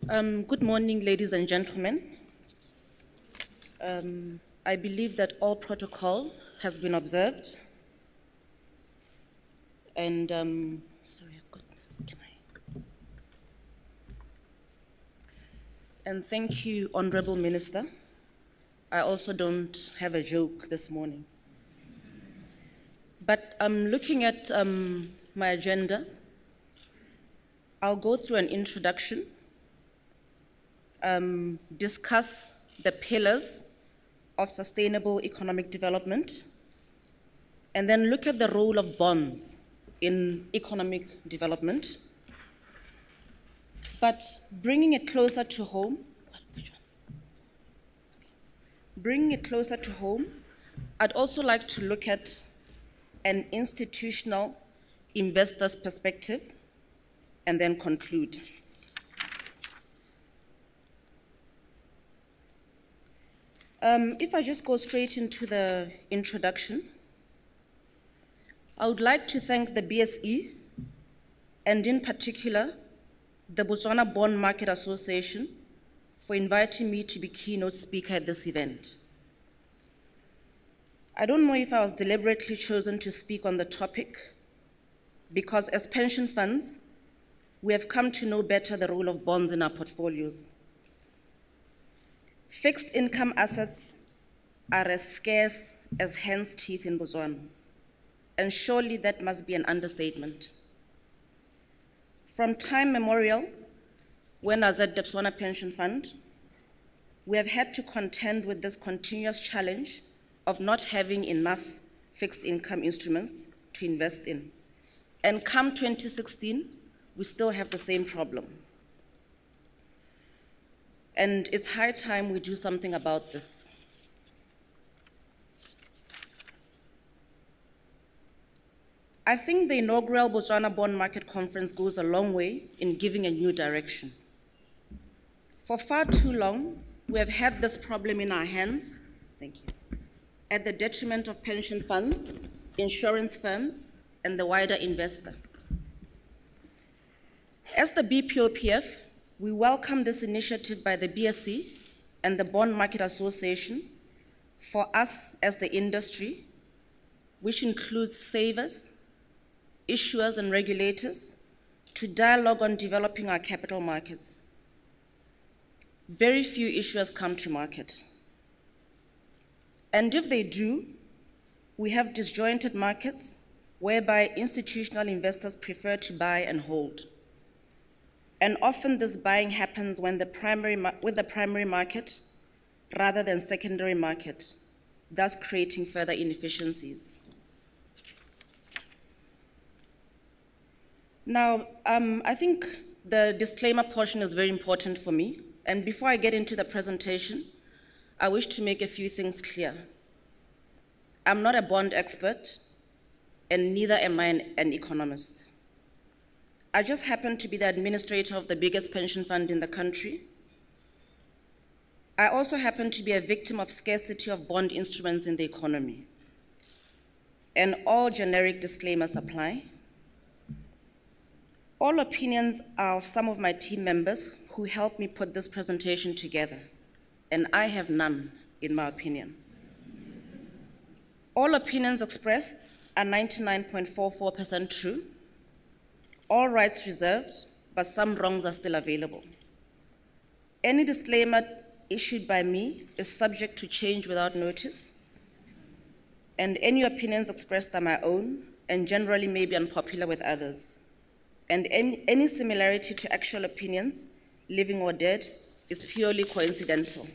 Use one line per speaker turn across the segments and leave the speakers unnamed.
Good morning, ladies and gentlemen. I believe that all protocol has been observed. And, sorry, I've got, can I? And thank you, Honorable Minister. I also don't have a joke this morning. But looking at my agenda, I'll go through an introduction, discuss the pillars of sustainable economic development, and then look at the role of bonds in economic development. But bringing it closer to home, I'd also like to look at an institutional investor's perspective and then conclude. If I just go straight into the introduction, I would like to thank the BSE, and in particular, the Botswana Bond Market Association, for inviting me to be keynote speaker at this event. I don't know if I was deliberately chosen to speak on the topic, because as pension funds, we have come to know better the role of bonds in our portfolios. Fixed income assets are as scarce as hen's teeth in Botswana, and surely that must be an understatement. From time memorial, when I was at the Botswana Pension Fund, we have had to contend with this continuous challenge of not having enough fixed income instruments to invest in. And come 2016, we still have the same problem. And it's high time we do something about this. I think the inaugural Botswana Bond Market Conference goes a long way in giving a new direction. For far too long, we have had this problem in our hands, thank you, at the detriment of pension funds, insurance firms, and the wider investor. As the BPOPF, we welcome this initiative by the BSE and the Bond Market Association for us as the industry, which includes savers, issuers, and regulators, to dialogue on developing our capital markets. Very few issuers come to market. And if they do, we have disjointed markets whereby institutional investors prefer to buy and hold. And often this buying happens with the primary market rather than secondary market, thus creating further inefficiencies. Now, I think the disclaimer portion is very important for me. And before I get into the presentation, I wish to make a few things clear. I'm not a bond expert, and neither am I an economist. I just happen to be the administrator of the biggest pension fund in the country. I also happen to be a victim of scarcity of bond instruments in the economy. And all generic disclaimers apply. All opinions are of some of my team members who helped me put this presentation together, and I have none, in my opinion. All opinions expressed are 99.44% true. All rights reserved, but some wrongs are still available. Any disclaimer issued by me is subject to change without notice, and any opinions expressed are my own and generally may be unpopular with others. And any similarity to actual opinions, living or dead, is purely coincidental.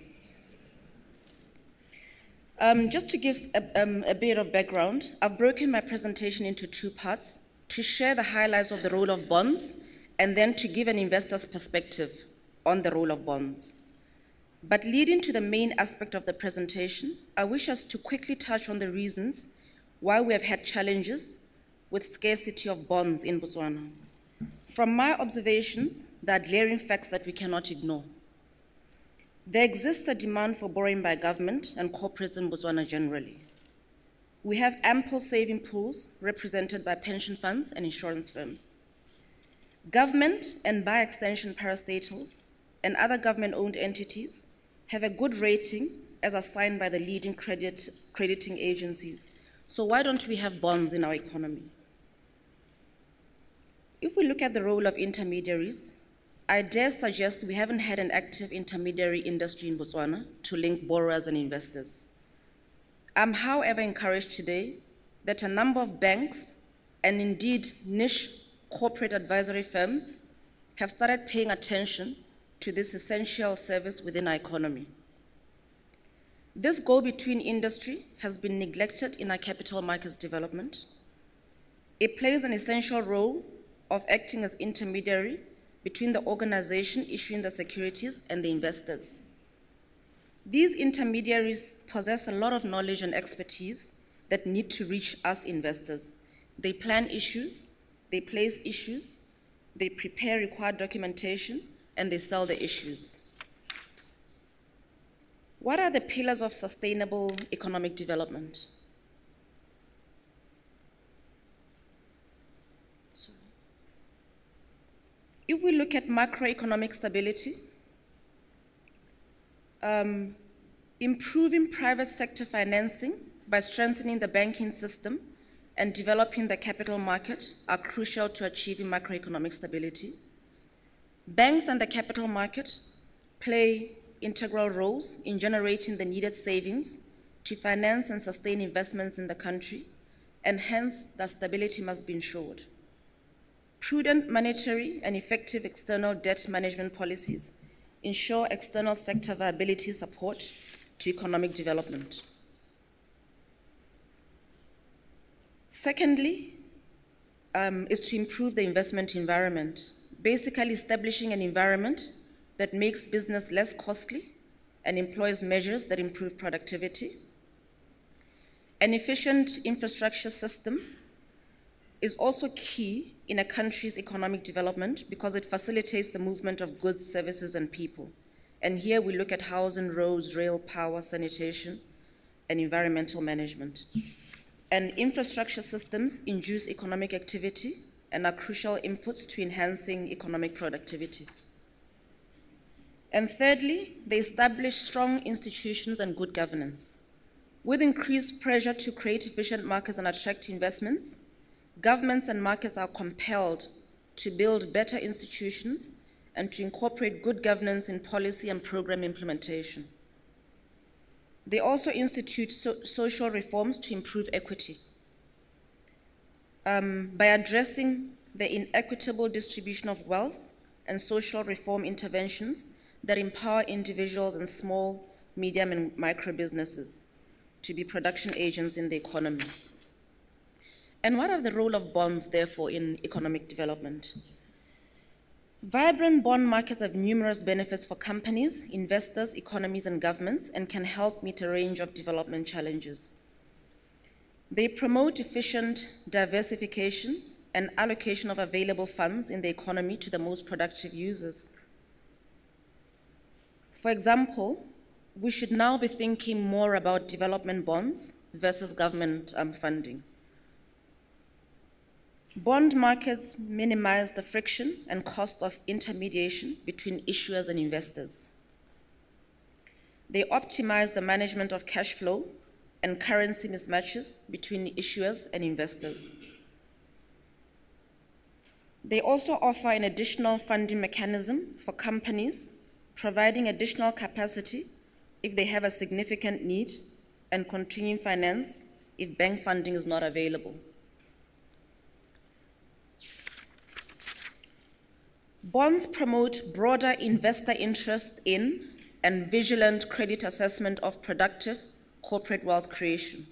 Just to give a bit of background, I've broken my presentation into two parts, to share the highlights of the role of bonds, and then to give an investor's perspective on the role of bonds. But leading to the main aspect of the presentation, I wish us to quickly touch on the reasons why we have had challenges with scarcity of bonds in Botswana. From my observations, there are glaring facts that we cannot ignore. There exists a demand for borrowing by government and corporates in Botswana generally. We have ample saving pools represented by pension funds and insurance firms. Government, and by extension parastatals, and other government-owned entities have a good rating as assigned by the leading crediting agencies. So why don't we have bonds in our economy? If we look at the role of intermediaries, I dare suggest we haven't had an active intermediary industry in Botswana to link borrowers and investors. I'm, however, encouraged today that a number of banks and indeed niche corporate advisory firms have started paying attention to this essential service within our economy. This go-between industry has been neglected in our capital markets development. It plays an essential role of acting as intermediary between the organization issuing the securities and the investors. These intermediaries possess a lot of knowledge and expertise that need to reach us investors. They plan issues, they place issues, they prepare required documentation, and they sell the issues. What are the pillars of sustainable economic development? If we look at macroeconomic stability, improving private sector financing by strengthening the banking system and developing the capital market are crucial to achieving macroeconomic stability. Banks and the capital market play integral roles in generating the needed savings to finance and sustain investments in the country, and hence that stability must be ensured. Prudent monetary and effective external debt management policies ensure external sector viability support to economic development. Secondly, is to improve the investment environment, basically establishing an environment that makes business less costly and employs measures that improve productivity. An efficient infrastructure system is also key in a country's economic development because it facilitates the movement of goods, services, and people. And here we look at housing, roads, rail, power, sanitation, and environmental management. And infrastructure systems induce economic activity and are crucial inputs to enhancing economic productivity. And thirdly, they establish strong institutions and good governance. With increased pressure to create efficient markets and attract investments, governments and markets are compelled to build better institutions and to incorporate good governance in policy and program implementation. They also institute social reforms to improve equity by addressing the inequitable distribution of wealth and social reform interventions that empower individuals and small, medium, and micro businesses to be production agents in the economy. And what are the role of bonds, therefore, in economic development? Vibrant bond markets have numerous benefits for companies, investors, economies, and governments, and can help meet a range of development challenges. They promote efficient diversification and allocation of available funds in the economy to the most productive users. For example, we should now be thinking more about development bonds versus government funding. Bond markets minimize the friction and cost of intermediation between issuers and investors. They optimize the management of cash flow and currency mismatches between issuers and investors. They also offer an additional funding mechanism for companies, providing additional capacity if they have a significant need and continuing finance if bank funding is not available. Bonds promote broader investor interest in and vigilant credit assessment of productive corporate wealth creation.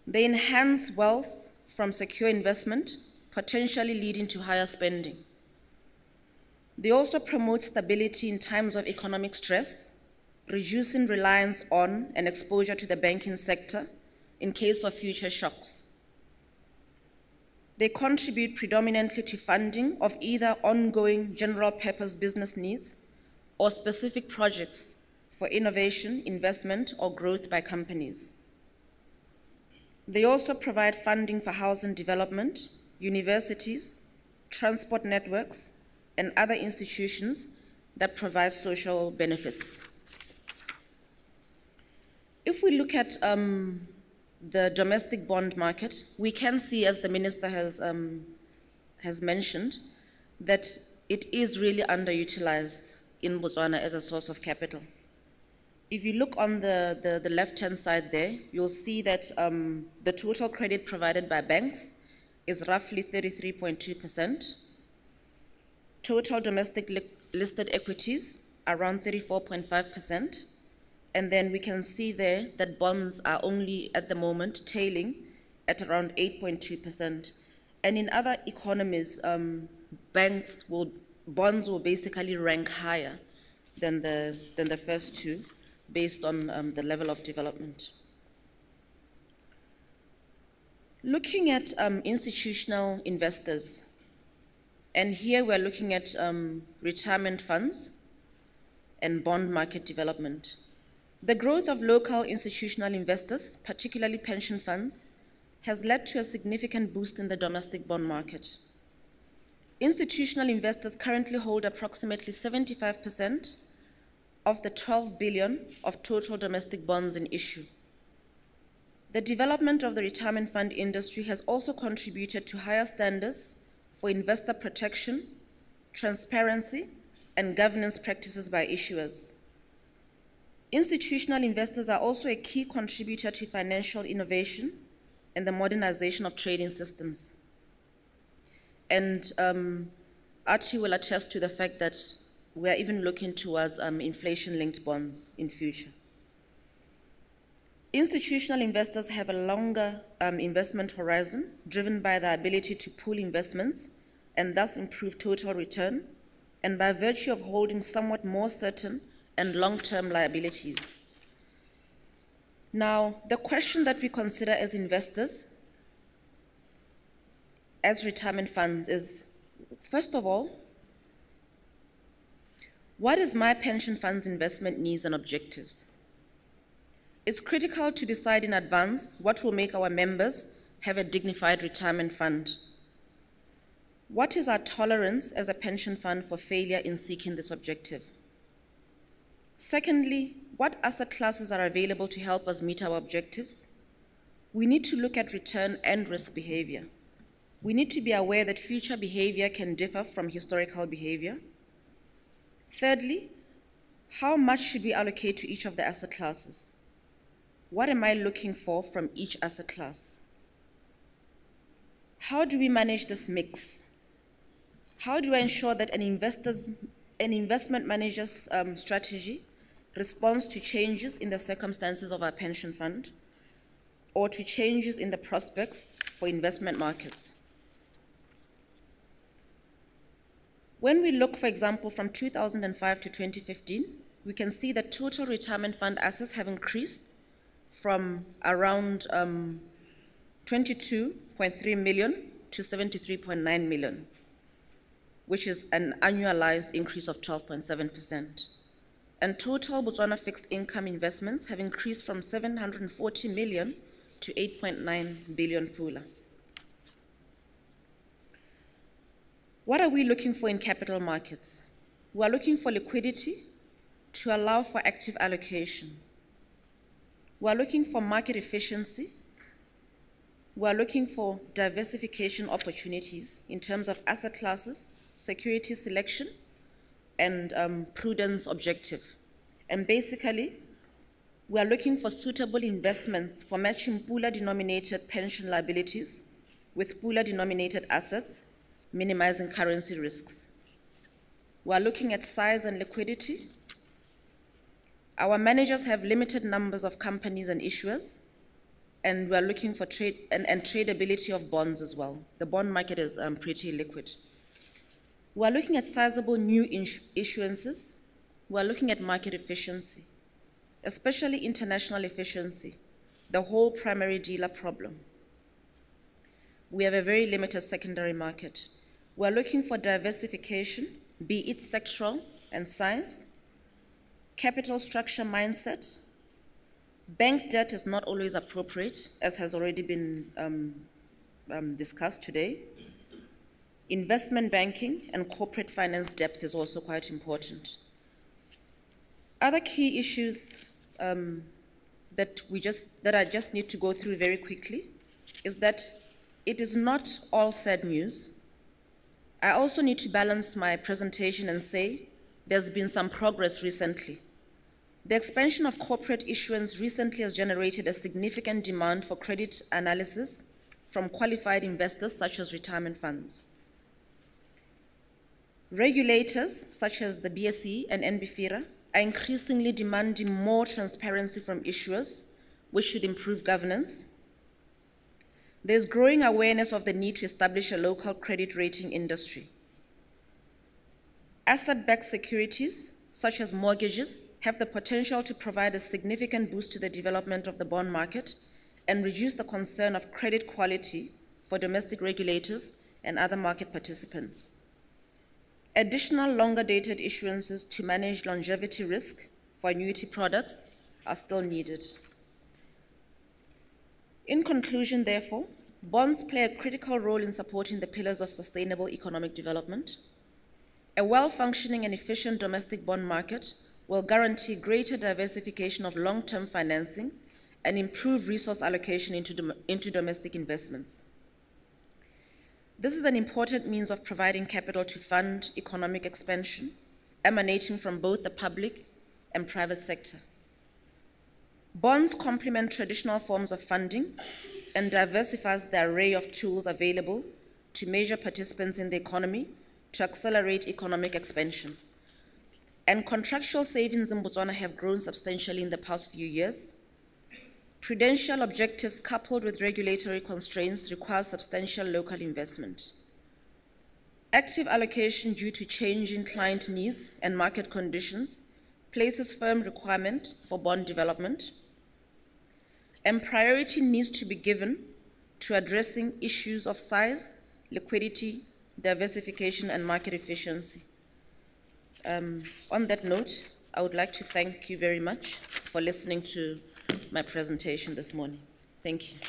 They enhance wealth from secure investment, potentially leading to higher spending. They also promote stability in times of economic stress, reducing reliance on and exposure to the banking sector in case of future shocks. They contribute predominantly to funding of either ongoing general purpose business needs or specific projects for innovation, investment, or growth by companies. They also provide funding for housing development, universities, transport networks, and other institutions that provide social benefits. If we look at the domestic bond market, we can see, as the Minister has mentioned, that it is really underutilized in Botswana as a source of capital. If you look on the left-hand side there, you'll see that the total credit provided by banks is roughly 33.2%. Total domestic listed equities, around 34.5%. And then we can see there that bonds are only, at the moment, tailing at around 8.2%. And in other economies, bonds will basically rank higher than the first two, based on the level of development. Looking at institutional investors, and here we're looking at retirement funds and bond market development. The growth of local institutional investors, particularly pension funds, has led to a significant boost in the domestic bond market. Institutional investors currently hold approximately 75% of the 12 billion of total domestic bonds in issue. The development of the retirement fund industry has also contributed to higher standards for investor protection, transparency, and governance practices by issuers. Institutional investors are also a key contributor to financial innovation and the modernization of trading systems. And Archie will attest to the fact that we are even looking towards inflation-linked bonds in future. Institutional investors have a longer investment horizon, driven by the ability to pool investments and thus improve total return, and by virtue of holding somewhat more certain and long-term liabilities. Now, the question that we consider as investors, as retirement funds, is, first of all, what is my pension fund's investment needs and objectives? It's critical to decide in advance what will make our members have a dignified retirement fund. What is our tolerance as a pension fund for failure in seeking this objective? Secondly, what asset classes are available to help us meet our objectives? We need to look at return and risk behavior. We need to be aware that future behavior can differ from historical behavior. Thirdly, how much should we allocate to each of the asset classes? What am I looking for from each asset class? How do we manage this mix? How do I ensure that an investment manager's strategy responds to changes in the circumstances of our pension fund or to changes in the prospects for investment markets? When we look, for example, from 2005 to 2015, we can see that total retirement fund assets have increased from around 22.3 million to 73.9 million, which is an annualized increase of 12.7%. And total Botswana fixed income investments have increased from 740 million to 8.9 billion pula. What are we looking for in capital markets? We are looking for liquidity to allow for active allocation. We are looking for market efficiency. We are looking for diversification opportunities in terms of asset classes, security selection, and prudence objective. And basically, we are looking for suitable investments for matching pula-denominated pension liabilities with pula-denominated assets, minimizing currency risks. We are looking at size and liquidity. Our managers have limited numbers of companies and issuers, and we are looking for trade and tradability of bonds as well. The bond market is pretty liquid. We are looking at sizable new issuances. We are looking at market efficiency, especially international efficiency, the whole primary dealer problem. We have a very limited secondary market. We are looking for diversification, be it sectoral and size, capital structure mindset. Bank debt is not always appropriate, as has already been discussed today. investment banking and corporate finance depth is also quite important. Other key issues that I just need to go through very quickly is that it is not all sad news. I also need to balance my presentation and say there's been some progress recently. The expansion of corporate issuance recently has generated a significant demand for credit analysis from qualified investors such as retirement funds. Regulators such as the BSE and NBFIRA are increasingly demanding more transparency from issuers, which should improve governance. There's growing awareness of the need to establish a local credit rating industry. Asset-backed securities, such as mortgages, have the potential to provide a significant boost to the development of the bond market and reduce the concern of credit quality for domestic regulators and other market participants. Additional longer-dated issuances to manage longevity risk for annuity products are still needed. In conclusion, therefore, bonds play a critical role in supporting the pillars of sustainable economic development. A well-functioning and efficient domestic bond market will guarantee greater diversification of long-term financing and improve resource allocation into domestic investments. This is an important means of providing capital to fund economic expansion, emanating from both the public and private sector. Bonds complement traditional forms of funding and diversifies the array of tools available to major participants in the economy to accelerate economic expansion. And contractual savings in Botswana have grown substantially in the past few years. Prudential objectives coupled with regulatory constraints require substantial local investment. Active allocation due to changing client needs and market conditions places firm requirement for bond development, and priority needs to be given to addressing issues of size, liquidity, diversification, and market efficiency. On that note, I would like to thank you very much for listening to my presentation this morning. Thank you.